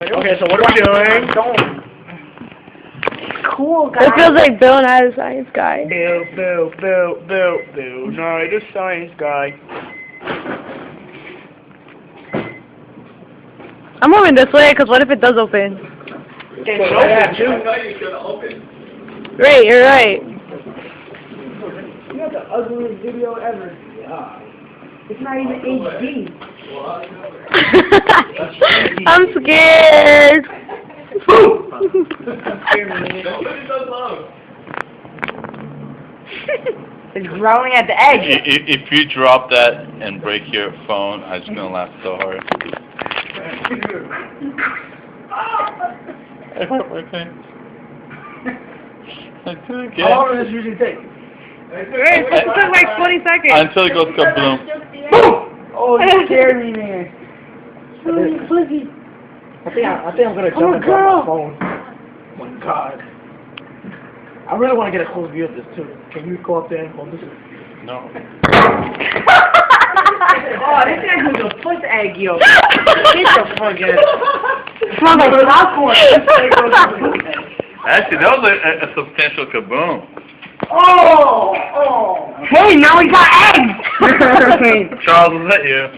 Okay, so what are we doing? Cool, guys. It feels like Bill Nye the Science Guy. Bill, Nye the Science Guy. I'm moving this way, because what if it does open? It's Right, you're right. You have the ugliest video ever. Yeah. It's not even HD. I'm scared. It's growling at the edge. If you drop that and break your phone, I'm just gonna laugh so hard. I hurt my face. I do it again. How long does this usually take? It took like 20 seconds. Until it goes kaboom. Oh, you scared me, man. Flippy. I think I'm gonna jump and grab my phone. Oh my god. I really want to get a close view of this too. Can you go up there and hold this? No. Oh, this guy was a puss egg, yo. Get the fuck out. Smells like popcorn. Actually, that was a substantial kaboom. Oh! Hey, now we got eggs! Charles, was that you?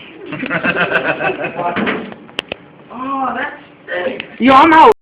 Oh, that's sick. Yo, I'm out.